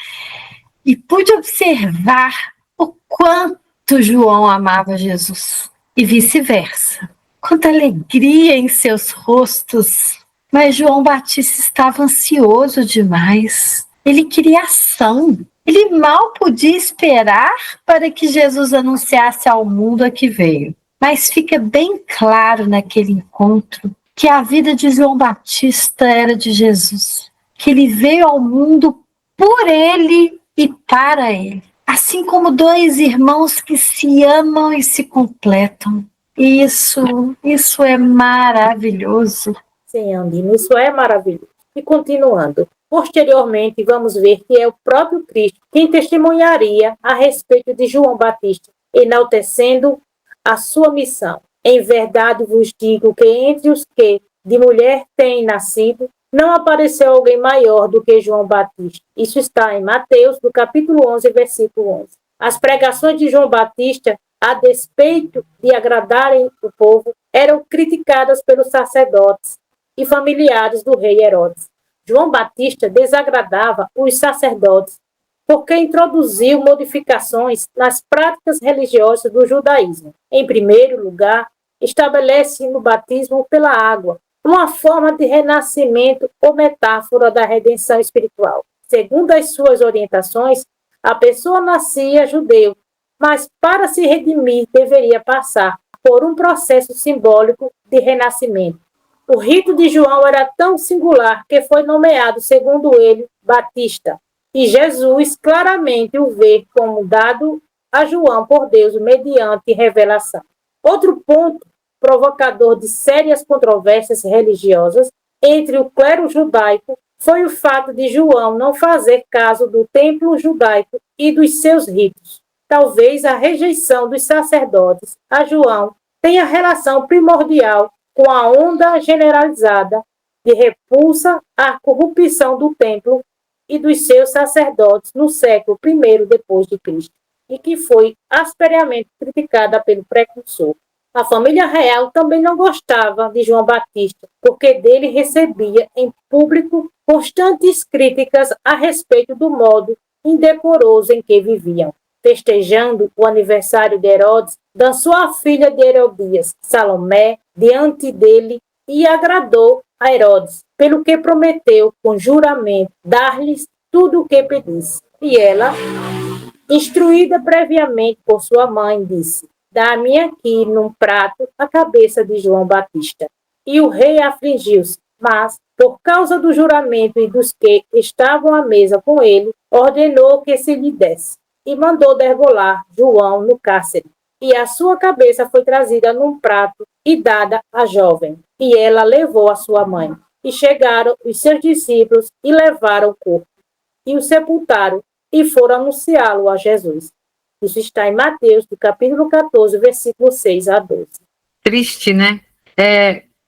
e pude observar o quanto João amava Jesus e vice-versa. Quanta alegria em seus rostos. Mas João Batista estava ansioso demais. Ele queria ação. Ele mal podia esperar para que Jesus anunciasse ao mundo a que veio. Mas fica bem claro naquele encontro que a vida de João Batista era de Jesus, que ele veio ao mundo por ele e para ele, assim como dois irmãos que se amam e se completam. Isso é maravilhoso. Sim, Andino, isso é maravilhoso. E continuando, posteriormente vamos ver que é o próprio Cristo quem testemunharia a respeito de João Batista, enaltecendo a sua missão. Em verdade vos digo que entre os que de mulher têm nascido, não apareceu alguém maior do que João Batista. Isso está em Mateus, do capítulo 11, versículo 11. As pregações de João Batista, a despeito de agradarem o povo, eram criticadas pelos sacerdotes e familiares do rei Herodes. João Batista desagradava os sacerdotes porque introduziu modificações nas práticas religiosas do judaísmo. Em primeiro lugar, estabelece no batismo pela água uma forma de renascimento ou metáfora da redenção espiritual. Segundo as suas orientações, a pessoa nascia judeu, mas para se redimir deveria passar por um processo simbólico de renascimento. O rito de João era tão singular que foi nomeado, segundo ele, Batista. E Jesus claramente o vê como dado a João por Deus mediante revelação. Outro ponto provocador de sérias controvérsias religiosas entre o clero judaico foi o fato de João não fazer caso do templo judaico e dos seus ritos. Talvez a rejeição dos sacerdotes a João tenha relação primordial com a onda generalizada de repulsa à corrupção do templo e dos seus sacerdotes no século I depois de Cristo, e que foi asperamente criticada pelo precursor. A família real também não gostava de João Batista, porque dele recebia em público constantes críticas a respeito do modo indecoroso em que viviam. Festejando o aniversário de Herodes, dançou a filha de Herodias, Salomé, diante dele e agradou a Herodes, pelo que prometeu com juramento dar-lhes tudo o que pedisse. E ela, instruída previamente por sua mãe, disse: dá-me aqui num prato a cabeça de João Batista. E o rei afligiu-se, mas, por causa do juramento e dos que estavam à mesa com ele, ordenou que se lhe desse, e mandou degolar João no cárcere. E a sua cabeça foi trazida num prato e dada à jovem, e ela levou a sua mãe. E chegaram os seus discípulos e levaram o corpo, e o sepultaram, e foram anunciá-lo a Jesus. Isso está em Mateus, do capítulo 14, versículo 6 a 12. Triste, né?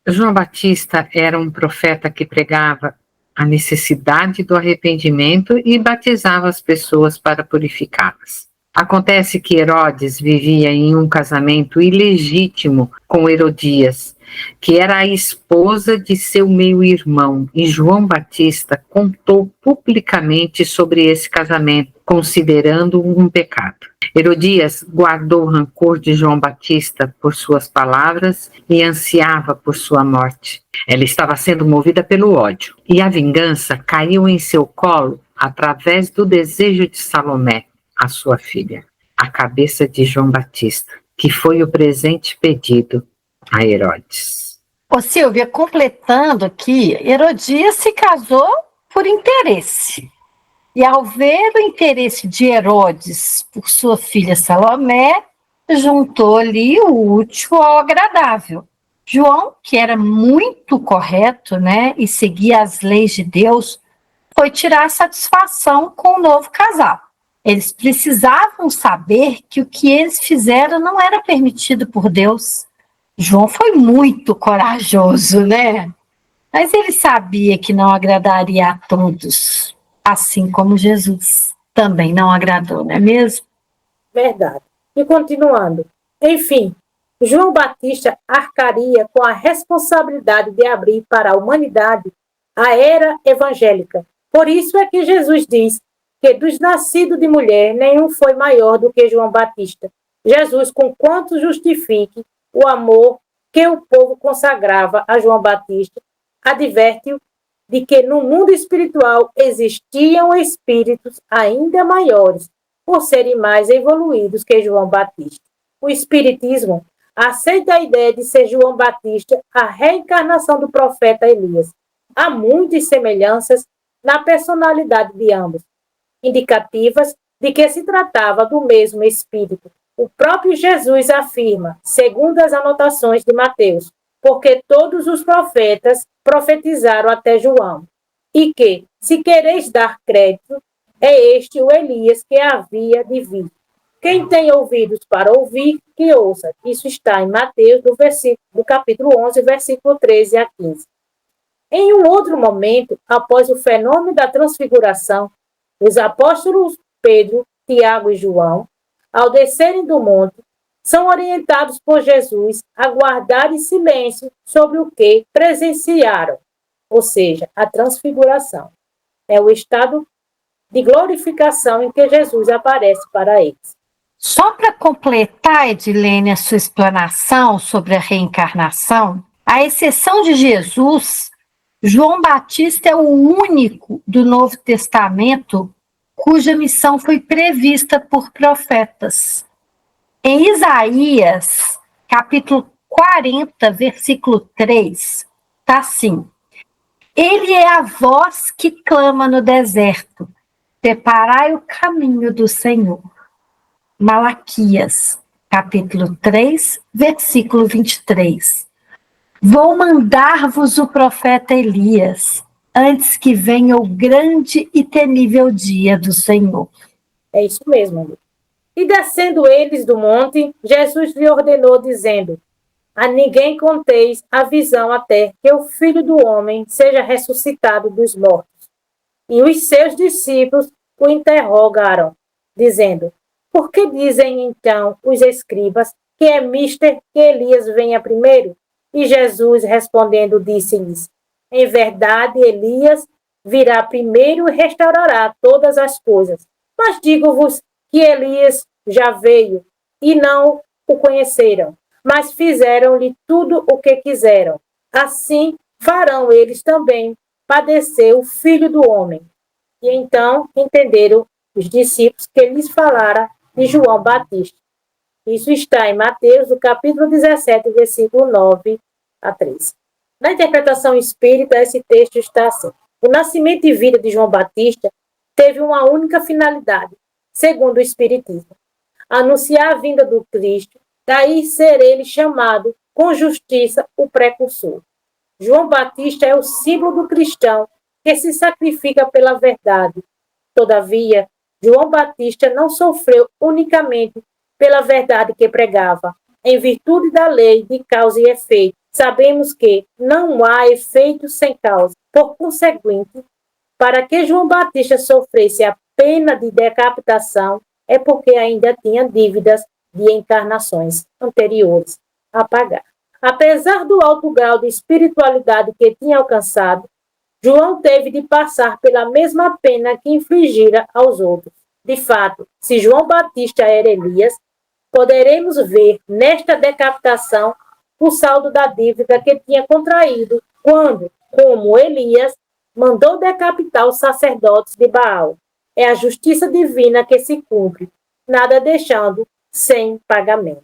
João Batista era um profeta que pregava a necessidade do arrependimento e batizava as pessoas para purificá-las. Acontece que Herodes vivia em um casamento ilegítimo com Herodias, que era a esposa de seu meio-irmão, e João Batista contou publicamente sobre esse casamento, considerando um pecado. Herodias guardou o rancor de João Batista por suas palavras e ansiava por sua morte. Ela estava sendo movida pelo ódio, e a vingança caiu em seu colo através do desejo de Salomé, a sua filha, a cabeça de João Batista, que foi o presente pedido a Herodes. Ô Silvia, completando aqui, Herodias se casou por interesse. E ao ver o interesse de Herodes por sua filha Salomé, juntou ali o útil ao agradável. João, que era muito correto, né, e seguia as leis de Deus, foi tirar satisfação com o novo casal. Eles precisavam saber que o que eles fizeram não era permitido por Deus. João foi muito corajoso, né? Mas ele sabia que não agradaria a todos, assim como Jesus também não agradou, não é mesmo? Verdade. E continuando. Enfim, João Batista arcaria com a responsabilidade de abrir para a humanidade a era evangélica. Por isso é que Jesus diz que dos nascidos de mulher, nenhum foi maior do que João Batista. Jesus, conquanto justifique o amor que o povo consagrava a João Batista, adverte-o de que no mundo espiritual existiam espíritos ainda maiores, por serem mais evoluídos que João Batista. O Espiritismo aceita a ideia de ser João Batista a reencarnação do profeta Elias. Há muitas semelhanças na personalidade de ambos, indicativas de que se tratava do mesmo espírito. O próprio Jesus afirma, segundo as anotações de Mateus, porque todos os profetas profetizaram até João, e que, se quereis dar crédito, é este o Elias que havia de vir. Quem tem ouvidos para ouvir, que ouça. Isso está em Mateus, do capítulo 11, versículo 13 a 15. Em um outro momento, após o fenômeno da transfiguração, os apóstolos Pedro, Tiago e João, ao descerem do monte, são orientados por Jesus a guardar em silêncio sobre o que presenciaram, ou seja, a transfiguração. É o estado de glorificação em que Jesus aparece para eles. Só para completar, Edilene, a sua explanação sobre a reencarnação, à exceção de Jesus, João Batista é o único do Novo Testamento cuja missão foi prevista por profetas. Em Isaías, capítulo 40, versículo 3, está assim: Ele é a voz que clama no deserto, preparai o caminho do Senhor. Malaquias, capítulo 3, versículo 23. Vou mandar-vos o profeta Elias, antes que venha o grande e temível dia do Senhor. É isso mesmo, amigo. E descendo eles do monte, Jesus lhe ordenou, dizendo: A ninguém conteis a visão até que o Filho do Homem seja ressuscitado dos mortos. E os seus discípulos o interrogaram, dizendo: Por que dizem então os escribas que é mister que Elias venha primeiro? E Jesus, respondendo, disse-lhes: Em verdade, Elias virá primeiro e restaurará todas as coisas. Mas digo-vos que Elias já veio e não o conheceram, mas fizeram-lhe tudo o que quiseram. Assim farão eles também padecer o Filho do Homem. E então entenderam os discípulos que lhes falara de João Batista. Isso está em Mateus, no capítulo 17, versículo 9 a 13. Na interpretação espírita, esse texto está assim: o nascimento e vida de João Batista teve uma única finalidade, segundo o Espiritismo: anunciar a vinda do Cristo, daí ser ele chamado, com justiça, o precursor. João Batista é o símbolo do cristão que se sacrifica pela verdade. Todavia, João Batista não sofreu unicamente pela verdade que pregava. Em virtude da lei de causa e efeito, sabemos que não há efeito sem causa. Por conseguinte, para que João Batista sofresse a pena de decapitação, é porque ainda tinha dívidas de encarnações anteriores a pagar. Apesar do alto grau de espiritualidade que tinha alcançado, João teve de passar pela mesma pena que infligira aos outros. De fato, se João Batista era Elias, poderemos ver nesta decapitação o saldo da dívida que tinha contraído quando, como Elias, mandou decapitar os sacerdotes de Baal. É a justiça divina que se cumpre, nada deixando sem pagamento.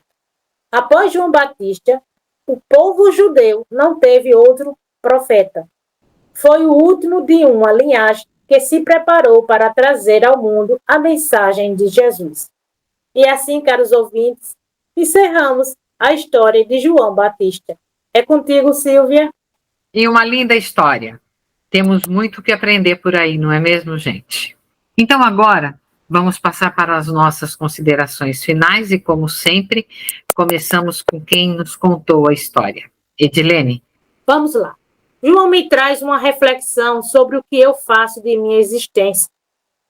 Após João Batista, o povo judeu não teve outro profeta. Foi o último de uma linhagem que se preparou para trazer ao mundo a mensagem de Jesus. E assim, caros ouvintes, encerramos a história de João Batista. É contigo, Silvia. E uma linda história. Temos muito que aprender por aí, não é mesmo, gente? Então agora, vamos passar para as nossas considerações finais e, como sempre, começamos com quem nos contou a história. Edilene. Vamos lá. João me traz uma reflexão sobre o que eu faço de minha existência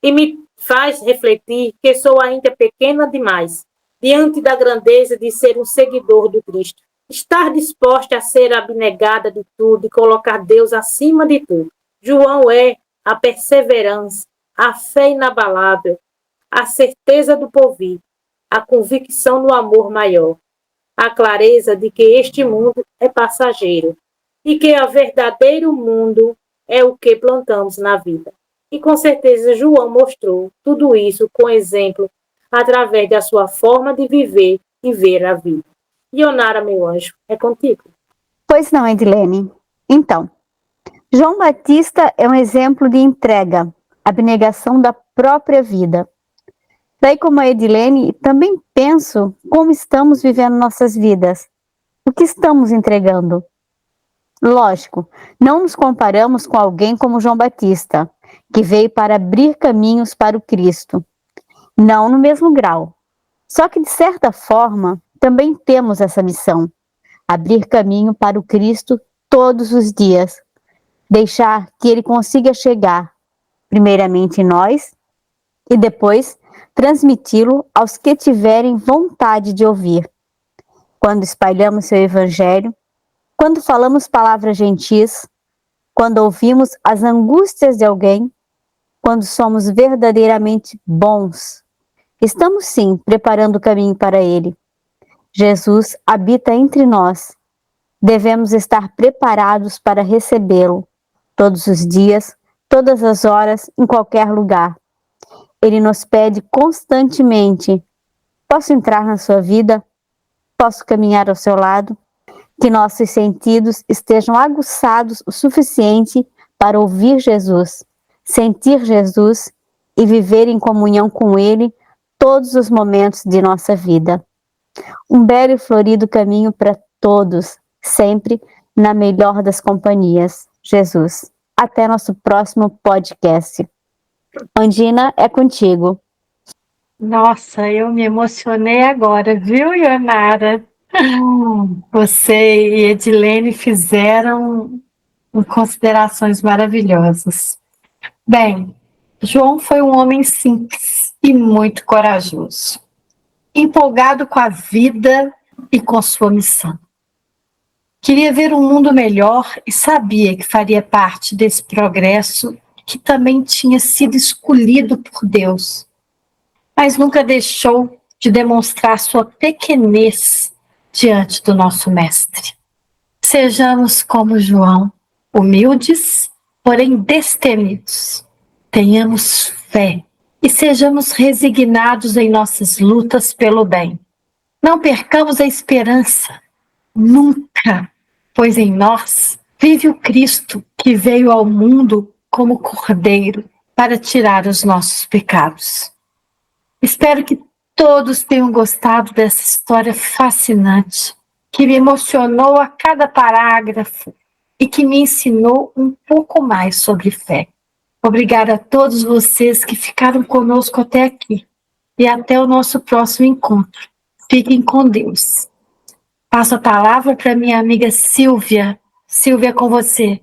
e me faz refletir que sou ainda pequena demais diante da grandeza de ser um seguidor do Cristo. Estar disposta a ser abnegada de tudo e colocar Deus acima de tudo. João é a perseverança, a fé inabalável, a certeza do porvir, a convicção no amor maior, a clareza de que este mundo é passageiro e que o verdadeiro mundo é o que plantamos na vida. E com certeza João mostrou tudo isso com exemplo através da sua forma de viver e ver a vida. Ionara, meu anjo, é contigo. Pois não, Edilene. Então, João Batista é um exemplo de entrega, abnegação da própria vida. Daí, como a Edilene, também penso como estamos vivendo nossas vidas. O que estamos entregando? Lógico, não nos comparamos com alguém como João Batista, que veio para abrir caminhos para o Cristo. Não no mesmo grau. Só que, de certa forma, também temos essa missão: abrir caminho para o Cristo todos os dias. Deixar que Ele consiga chegar, primeiramente em nós, e depois transmiti-lo aos que tiverem vontade de ouvir. Quando espalhamos seu Evangelho, quando falamos palavras gentis, quando ouvimos as angústias de alguém, quando somos verdadeiramente bons, estamos sim preparando o caminho para Ele. Jesus habita entre nós. Devemos estar preparados para recebê-lo, todos os dias, todas as horas, em qualquer lugar. Ele nos pede constantemente: posso entrar na sua vida? Posso caminhar ao seu lado? Que nossos sentidos estejam aguçados o suficiente para ouvir Jesus, sentir Jesus e viver em comunhão com Ele todos os momentos de nossa vida. Um belo e florido caminho para todos, sempre na melhor das companhias, Jesus. Até nosso próximo podcast. Ondina, é contigo. Nossa, eu me emocionei agora, viu, Ionara? Você e Edilene fizeram considerações maravilhosas. Bem, João foi um homem simples e muito corajoso, empolgado com a vida e com sua missão. Queria ver um mundo melhor e sabia que faria parte desse progresso que também tinha sido escolhido por Deus, mas nunca deixou de demonstrar sua pequenez diante do nosso Mestre. Sejamos como João, humildes, porém destemidos. Tenhamos fé e sejamos resignados em nossas lutas pelo bem. Não percamos a esperança, nunca, pois em nós vive o Cristo que veio ao mundo como Cordeiro para tirar os nossos pecados. Espero que todos tenham gostado dessa história fascinante, que me emocionou a cada parágrafo e que me ensinou um pouco mais sobre fé. Obrigada a todos vocês que ficaram conosco até aqui e até o nosso próximo encontro. Fiquem com Deus. Passo a palavra para minha amiga Silvia. Silvia, com você.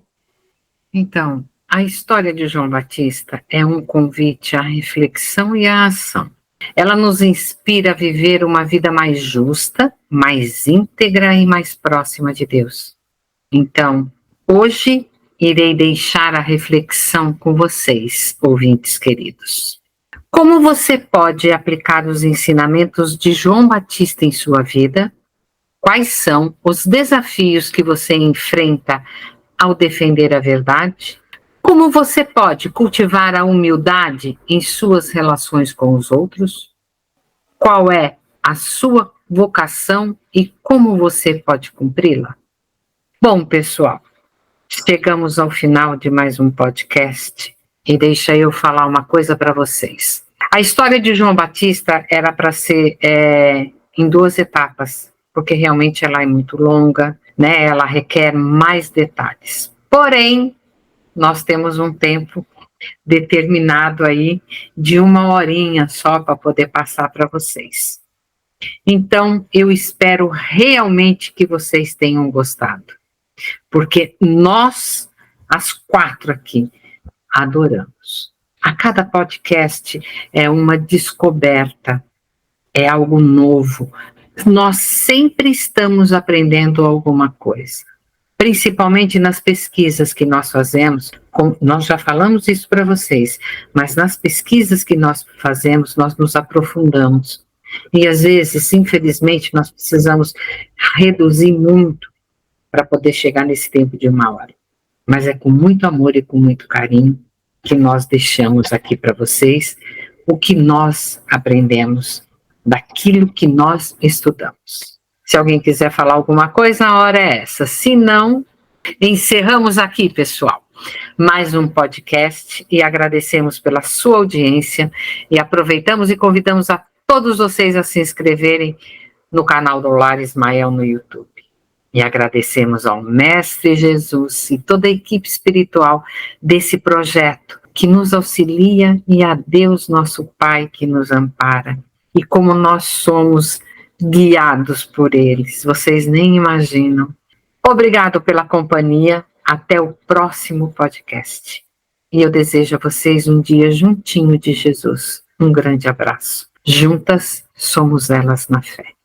Então, a história de João Batista é um convite à reflexão e à ação. Ela nos inspira a viver uma vida mais justa, mais íntegra e mais próxima de Deus. Então, hoje irei deixar a reflexão com vocês, ouvintes queridos. Como você pode aplicar os ensinamentos de João Batista em sua vida? Quais são os desafios que você enfrenta ao defender a verdade? Como você pode cultivar a humildade em suas relações com os outros? Qual é a sua vocação e como você pode cumpri-la? Bom, pessoal, chegamos ao final de mais um podcast e deixa eu falar uma coisa para vocês. A história de João Batista era para ser em 2 etapas, porque realmente ela é muito longa, né? Ela requer mais detalhes. Porém, nós temos um tempo determinado aí de 1 horinha só para poder passar para vocês. Então, eu espero realmente que vocês tenham gostado, porque nós, as 4 aqui, adoramos. A cada podcast é uma descoberta, é algo novo. Nós sempre estamos aprendendo alguma coisa, principalmente nas pesquisas que nós fazemos. Nós já falamos isso para vocês, mas nas pesquisas que nós fazemos, nós nos aprofundamos. E às vezes, infelizmente, nós precisamos reduzir muito para poder chegar nesse tempo de 1 hora. Mas é com muito amor e com muito carinho que nós deixamos aqui para vocês o que nós aprendemos daquilo que nós estudamos. Se alguém quiser falar alguma coisa, a hora é essa. Se não, encerramos aqui, pessoal, mais um podcast e agradecemos pela sua audiência e aproveitamos e convidamos a todos vocês a se inscreverem no canal do Lar Ismael no YouTube. E agradecemos ao Mestre Jesus e toda a equipe espiritual desse projeto que nos auxilia e a Deus nosso Pai que nos ampara. E como nós somos guiados por eles, vocês nem imaginam. Obrigado pela companhia, até o próximo podcast. E eu desejo a vocês um dia juntinho de Jesus. Um grande abraço. Juntas somos elas na fé.